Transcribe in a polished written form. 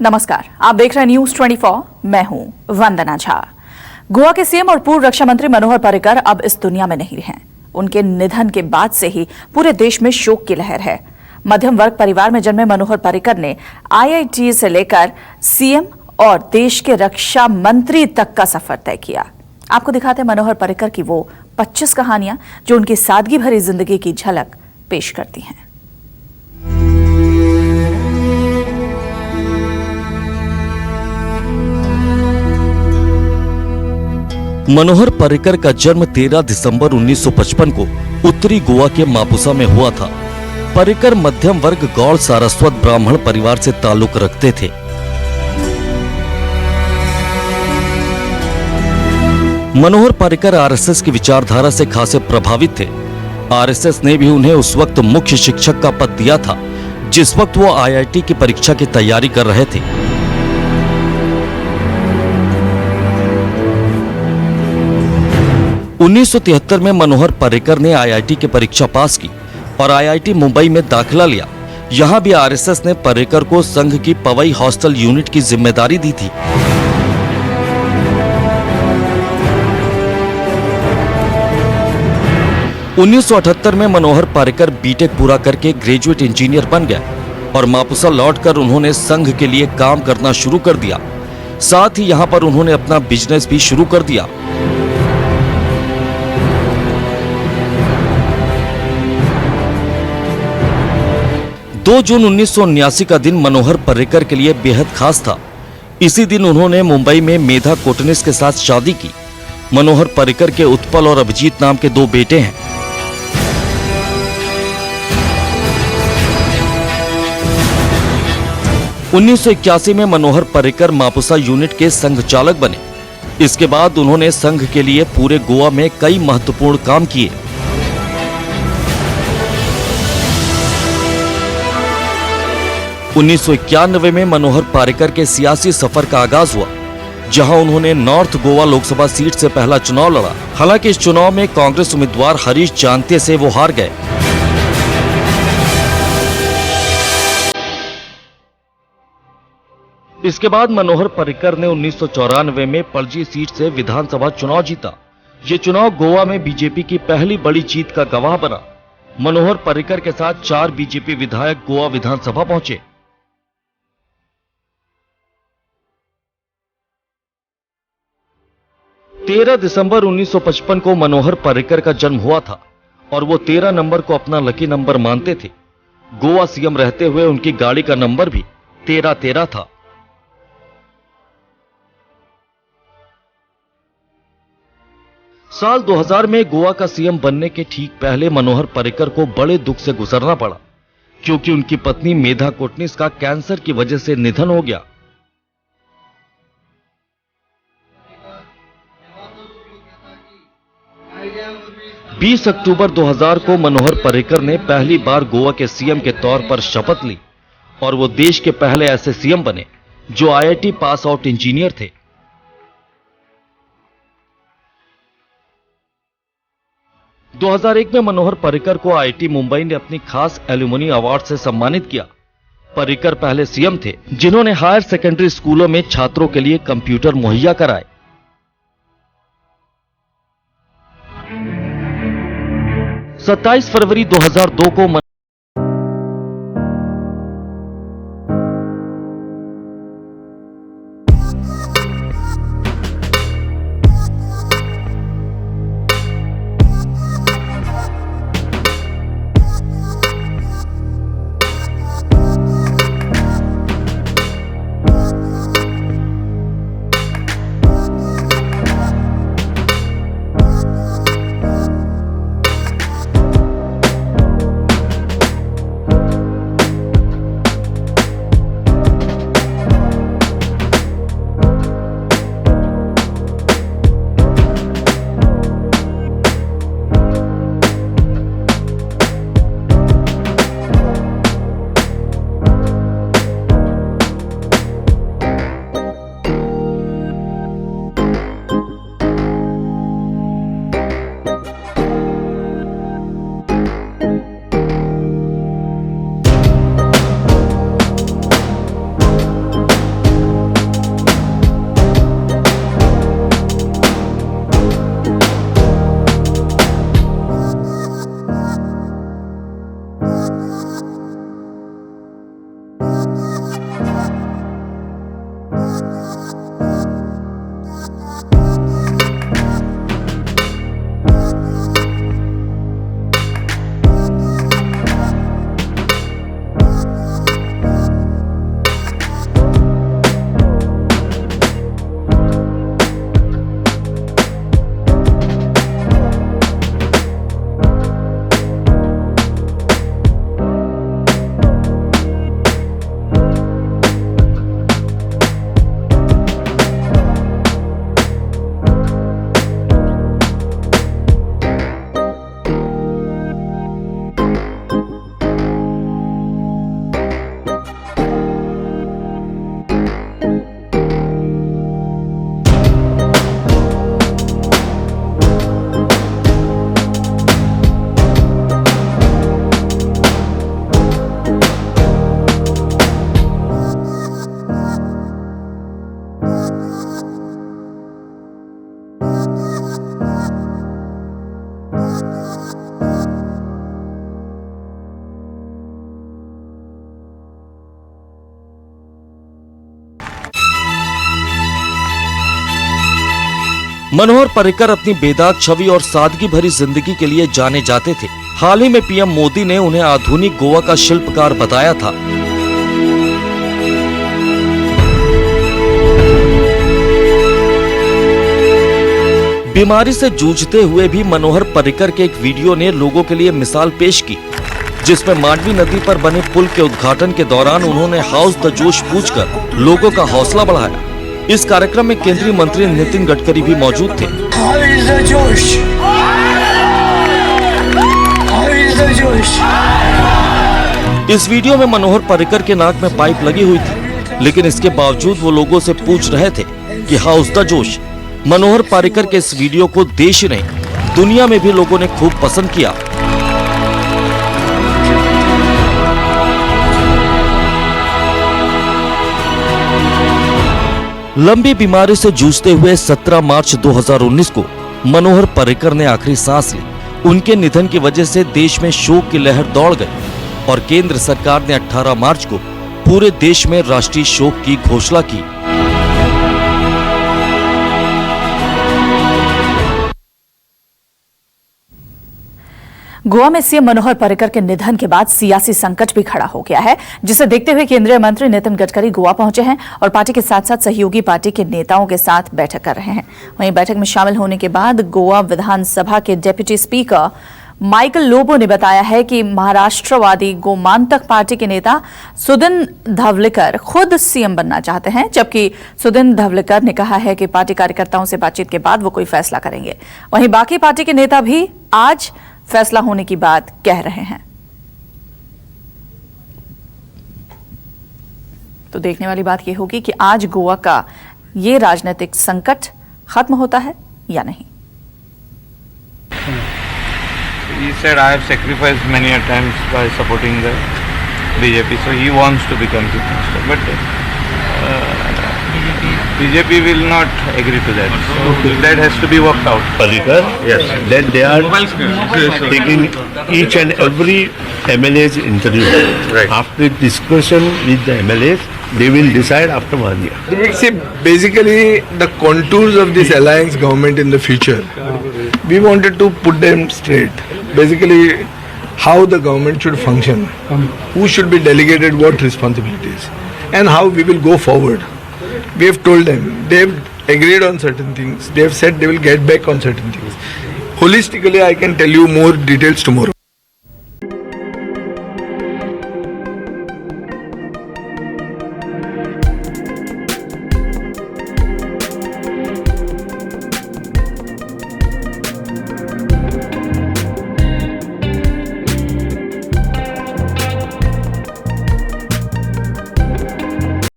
नमस्कार, आप देख रहे हैं न्यूज 24। मैं हूं वंदना झा। गोवा के सीएम और पूर्व रक्षा मंत्री मनोहर पर्रिकर अब इस दुनिया में नहीं हैं। उनके निधन के बाद से ही पूरे देश में शोक की लहर है। मध्यम वर्ग परिवार में जन्मे मनोहर पर्रिकर ने आईआईटी से लेकर सीएम और देश के रक्षा मंत्री तक का सफर तय किया। आपको दिखाते हैं मनोहर पर्रिकर की वो 25 कहानियां जो उनकी सादगी भरी जिंदगी की झलक पेश करती हैं। मनोहर पर्रिकर का जन्म 13 दिसंबर 1955 को उत्तरी गोवा के मापुसा में हुआ था। पर्रिकर मध्यम वर्ग गौड़ सारस्वत ब्राह्मण परिवार से ताल्लुक रखते थे। मनोहर पर्रिकर आरएसएस की विचारधारा से खासे प्रभावित थे। आरएसएस ने भी उन्हें उस वक्त मुख्य शिक्षक का पद दिया था जिस वक्त वो आईआईटी की परीक्षा की तैयारी कर रहे थे। उन्नीस में मनोहर पर्रिकर ने आईआईटी की परीक्षा पास की और आईआईटी मुंबई में दाखिला लिया। यहां भी आरएसएस ने पर्रिकर को संघ की पवई हॉस्टल यूनिट की जिम्मेदारी दी थी। उन्नीस में मनोहर पर्रिकर बीटेक पूरा करके ग्रेजुएट इंजीनियर बन गए और मापुसा लौटकर उन्होंने संघ के लिए काम करना शुरू कर दिया। साथ ही यहां पर उन्होंने अपना बिजनेस भी शुरू कर दिया। 2 जून 1979 का दिन मनोहर पर्रिकर के लिए बेहद खास था। इसी दिन उन्होंने मुंबई में मेधा कोटनिस के साथ शादी की। मनोहर पर्रिकर के उत्पल और अभिजीत नाम के 2 बेटे हैं। उन्नीस में मनोहर पर्रिकर मापुसा यूनिट के संघ चालक बने। इसके बाद उन्होंने संघ के लिए पूरे गोवा में कई महत्वपूर्ण काम किए। 1991 में मनोहर पर्रिकर के सियासी सफर का आगाज हुआ, जहां उन्होंने नॉर्थ गोवा लोकसभा सीट से पहला चुनाव लड़ा। हालांकि इस चुनाव में कांग्रेस उम्मीदवार हरीश जानते से वो हार गए। इसके बाद मनोहर पर्रिकर ने 1994 में पणजी सीट से विधानसभा चुनाव जीता। ये चुनाव गोवा में बीजेपी की पहली बड़ी जीत का गवाह बना। मनोहर पर्रिकर के साथ 4 बीजेपी विधायक गोवा विधानसभा पहुंचे। 13 दिसंबर 1955 को मनोहर पर्रिकर का जन्म हुआ था और वो 13 नंबर को अपना लकी नंबर मानते थे। गोवा सीएम रहते हुए उनकी गाड़ी का नंबर भी 1313 था। साल 2000 में गोवा का सीएम बनने के ठीक पहले मनोहर पर्रिकर को बड़े दुख से गुजरना पड़ा, क्योंकि उनकी पत्नी मेधा कोटनिस का कैंसर की वजह से निधन हो गया। बीस अक्टूबर 2000 को मनोहर पर्रिकर ने पहली बार गोवा के सीएम के तौर पर शपथ ली और वो देश के पहले ऐसे सीएम बने जो आईआईटी पास आउट इंजीनियर थे। – 2001 में मनोहर पर्रिकर को आईआईटी मुंबई ने अपनी खास एल्यूमनी अवार्ड से सम्मानित किया। पर्रिकर पहले सीएम थे जिन्होंने हायर सेकेंडरी स्कूलों में छात्रों के लिए कंप्यूटर मुहैया कराए। 27 फरवरी 2002 को मनोहर पर्रिकर अपनी बेदाग छवि और सादगी भरी जिंदगी के लिए जाने जाते थे। हाल ही में पीएम मोदी ने उन्हें आधुनिक गोवा का शिल्पकार बताया था। बीमारी से जूझते हुए भी मनोहर पर्रिकर के एक वीडियो ने लोगों के लिए मिसाल पेश की, जिसमें मांडवी नदी पर बने पुल के उद्घाटन के दौरान उन्होंने हाउस द जोश पूछकर लोगों का हौसला बढ़ाया। इस कार्यक्रम में केंद्रीय मंत्री नितिन गडकरी भी मौजूद थे। इस वीडियो में मनोहर पर्रिकर के नाक में पाइप लगी हुई थी, लेकिन इसके बावजूद वो लोगों से पूछ रहे थे कि हाउस द जोश। मनोहर पर्रिकर के इस वीडियो को देश ही नहीं, दुनिया में भी लोगों ने खूब पसंद किया। लंबी बीमारी से जूझते हुए 17 मार्च 2019 को मनोहर पर्रिकर ने आखिरी सांस ली। उनके निधन की वजह से देश में शोक की लहर दौड़ गई और केंद्र सरकार ने 18 मार्च को पूरे देश में राष्ट्रीय शोक की घोषणा की। गोवा में सीएम मनोहर पर्रिकर के निधन के बाद सियासी संकट भी खड़ा हो गया है, जिसे देखते हुए केंद्रीय मंत्री नितिन गडकरी गोवा पहुंचे हैं और पार्टी के साथ साथ सहयोगी पार्टी के नेताओं के साथ बैठक कर रहे हैं। वहीं बैठक में शामिल होने के बाद गोवा विधानसभा के डेप्यूटी स्पीकर माइकल लोबो ने बताया है कि महाराष्ट्रवादी गोमांतक पार्टी के नेता सुदिन धवलिकर खुद सीएम बनना चाहते हैं, जबकि सुदिन धवलिकर ने कहा है कि पार्टी कार्यकर्ताओं से बातचीत के बाद वो कोई फैसला करेंगे। वहीं बाकी पार्टी के नेता भी आज फैसला होने की बात कह रहे हैं। तो देखने वाली बात यह होगी कि आज गोवा का ये राजनीतिक संकट खत्म होता है या नहीं। He said, I have sacrificed many a times by supporting the BJP, so he wants to become chief minister. But BJP will not agree to that. So that has to be worked out. Parricar, yes. Then they are taking each and every MLA's interview. Right. After discussion with the MLAs, they will decide after 1 year. See, basically the contours of this alliance government in the future, we wanted to put them straight. Basically, how the government should function, who should be delegated what responsibilities, and how we will go forward. We have told them, they have agreed on certain things, they have said they will get back on certain things. Holistically, I can tell you more details tomorrow.